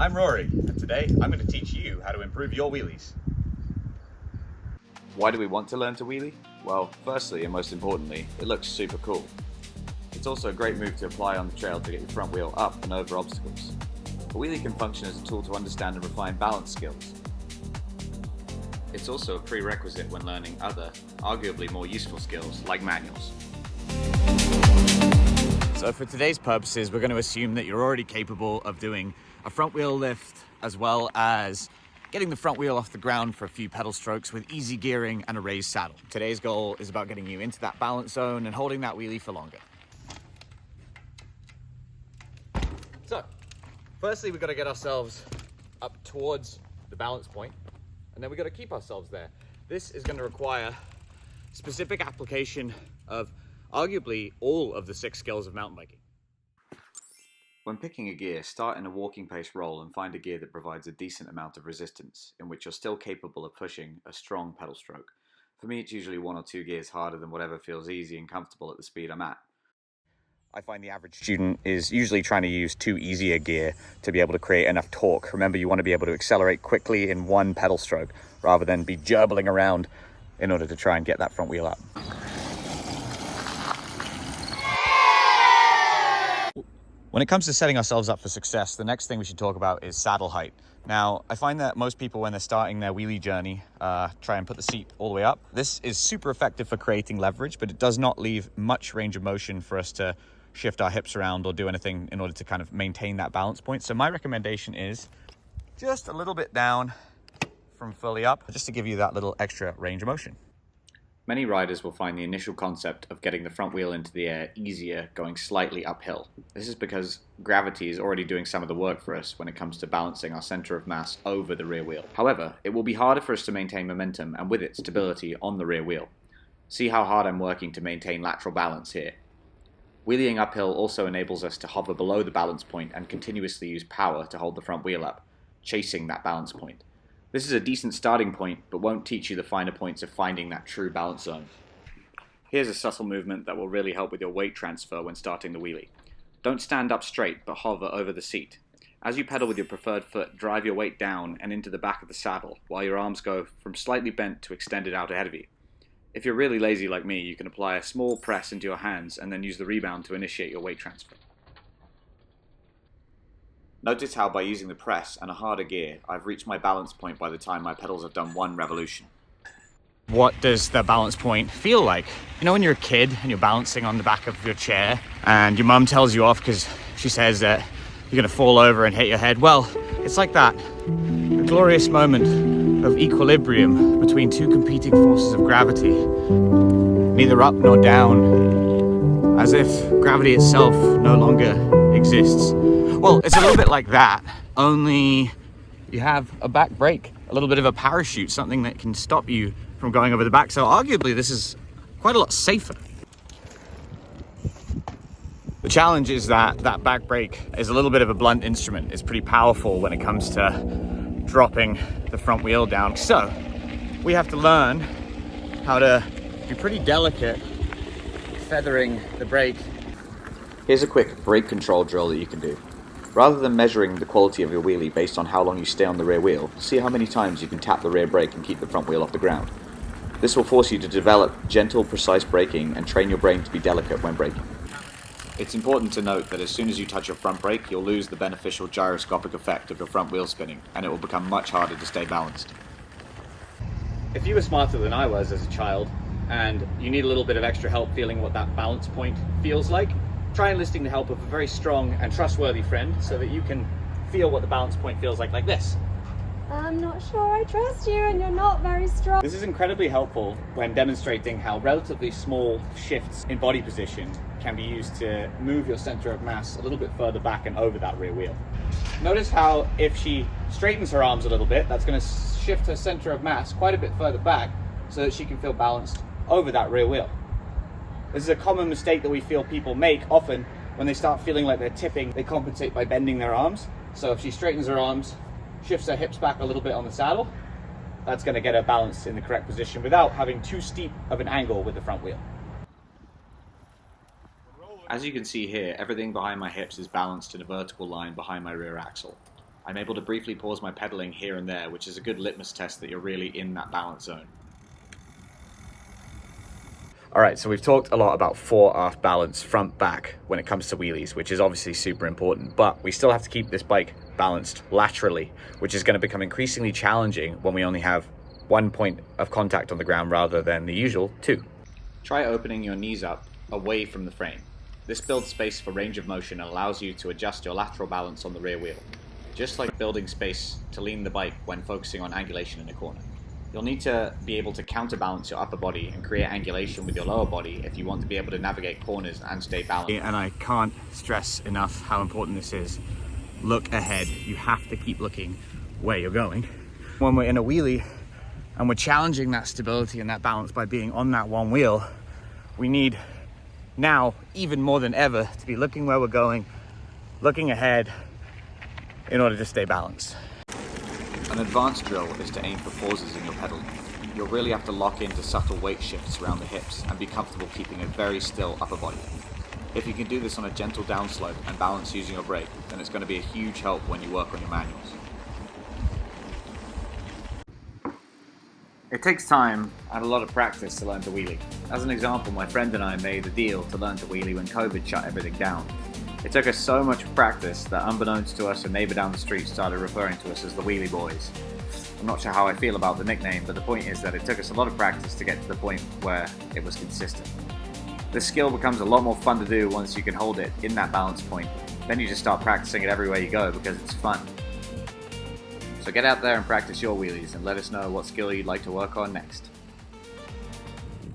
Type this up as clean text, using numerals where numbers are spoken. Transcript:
I'm Rory, and today I'm going to teach you how to improve your wheelies. Why do we want to learn to wheelie? Well, firstly and most importantly, it looks super cool. It's also a great move to apply on the trail to get your front wheel up and over obstacles. A wheelie can function as a tool to understand and refine balance skills. It's also a prerequisite when learning other, arguably more useful skills like manuals. So for today's purposes, we're going to assume that you're already capable of doing a front wheel lift as well as getting the front wheel off the ground for a few pedal strokes with easy gearing and a raised saddle. Today's goal is about getting you into that balance zone and holding that wheelie for longer. So, firstly, we've got to get ourselves up towards the balance point, and then we've got to keep ourselves there. This is going to require specific application of arguably all of the 6 skills of mountain biking. When picking a gear, start in a walking pace roll and find a gear that provides a decent amount of resistance, in which you're still capable of pushing a strong pedal stroke. For me, it's usually 1 or 2 gears harder than whatever feels easy and comfortable at the speed I'm at. I find the average student is usually trying to use too easy a gear to be able to create enough torque. Remember, you want to be able to accelerate quickly in 1 pedal stroke rather than be gerbling around in order to try and get that front wheel up. When it comes to setting ourselves up for success, the next thing we should talk about is saddle height. Now, I find that most people, when they're starting their wheelie journey, try and put the seat all the way up. This is super effective for creating leverage, but it does not leave much range of motion for us to shift our hips around or do anything in order to kind of maintain that balance point. So my recommendation is just a little bit down from fully up, just to give you that little extra range of motion. Many riders will find the initial concept of getting the front wheel into the air easier going slightly uphill. This is because gravity is already doing some of the work for us when it comes to balancing our center of mass over the rear wheel. However, it will be harder for us to maintain momentum and with it stability on the rear wheel. See how hard I'm working to maintain lateral balance here. Wheeling uphill also enables us to hover below the balance point and continuously use power to hold the front wheel up, chasing that balance point. This is a decent starting point, but won't teach you the finer points of finding that true balance zone. Here's a subtle movement that will really help with your weight transfer when starting the wheelie. Don't stand up straight, but hover over the seat. As you pedal with your preferred foot, drive your weight down and into the back of the saddle, while your arms go from slightly bent to extended out ahead of you. If you're really lazy like me, you can apply a small press into your hands and then use the rebound to initiate your weight transfer. Notice how by using the press and a harder gear, I've reached my balance point by the time my pedals have done 1 revolution. What does the balance point feel like? You know when you're a kid and you're balancing on the back of your chair and your mum tells you off because she says that you're going to fall over and hit your head? Well, it's like that. A glorious moment of equilibrium between 2 competing forces of gravity. Neither up nor down. As if gravity itself no longer exists. Well, it's a little bit like that, only you have a back brake, a little bit of a parachute, something that can stop you from going over the back. So arguably this is quite a lot safer. The challenge is that that back brake is a little bit of a blunt instrument. It's pretty powerful when it comes to dropping the front wheel down. So we have to learn how to be pretty delicate feathering the brake. Here's a quick brake control drill that you can do. Rather than measuring the quality of your wheelie based on how long you stay on the rear wheel, see how many times you can tap the rear brake and keep the front wheel off the ground. This will force you to develop gentle, precise braking and train your brain to be delicate when braking. It's important to note that as soon as you touch your front brake, you'll lose the beneficial gyroscopic effect of your front wheel spinning, and it will become much harder to stay balanced. If you were smarter than I was as a child, and you need a little bit of extra help feeling what that balance point feels like, try enlisting the help of a very strong and trustworthy friend so that you can feel what the balance point feels like this. I'm not sure I trust you and you're not very strong. This is incredibly helpful when demonstrating how relatively small shifts in body position can be used to move your center of mass a little bit further back and over that rear wheel. Notice how if she straightens her arms a little bit, that's going to shift her center of mass quite a bit further back so that she can feel balanced over that rear wheel. This is a common mistake that we feel people make often when they start feeling like they're tipping. They compensate by bending their arms. So if she straightens her arms, shifts her hips back a little bit on the saddle, that's going to get her balanced in the correct position without having too steep of an angle with the front wheel. As you can see here, everything behind my hips is balanced in a vertical line behind my rear axle. I'm able to briefly pause my pedaling here and there, which is a good litmus test that you're really in that balance zone. Alright, so we've talked a lot about fore-aft balance, front-back, when it comes to wheelies, which is obviously super important, but we still have to keep this bike balanced laterally, which is going to become increasingly challenging when we only have one point of contact on the ground rather than the usual two. Try opening your knees up away from the frame. This builds space for range of motion and allows you to adjust your lateral balance on the rear wheel, just like building space to lean the bike when focusing on angulation in a corner. You'll need to be able to counterbalance your upper body and create angulation with your lower body if you want to be able to navigate corners and stay balanced. And I can't stress enough how important this is. Look ahead. You have to keep looking where you're going. When we're in a wheelie and we're challenging that stability and that balance by being on that one wheel, we need now, even more than ever, to be looking where we're going, looking ahead in order to stay balanced. An advanced drill is to aim for pauses in your pedaling. You'll really have to lock into subtle weight shifts around the hips and be comfortable keeping a very still upper body. If you can do this on a gentle downslope and balance using your brake, then it's going to be a huge help when you work on your manuals. It takes time and a lot of practice to learn to wheelie. As an example, my friend and I made a deal to learn to wheelie when COVID shut everything down. It took us so much practice that unbeknownst to us, a neighbour down the street started referring to us as the Wheelie Boys. I'm not sure how I feel about the nickname, but the point is that it took us a lot of practice to get to the point where it was consistent. This skill becomes a lot more fun to do once you can hold it in that balance point. Then you just start practicing it everywhere you go because it's fun. So get out there and practice your wheelies and let us know what skill you'd like to work on next.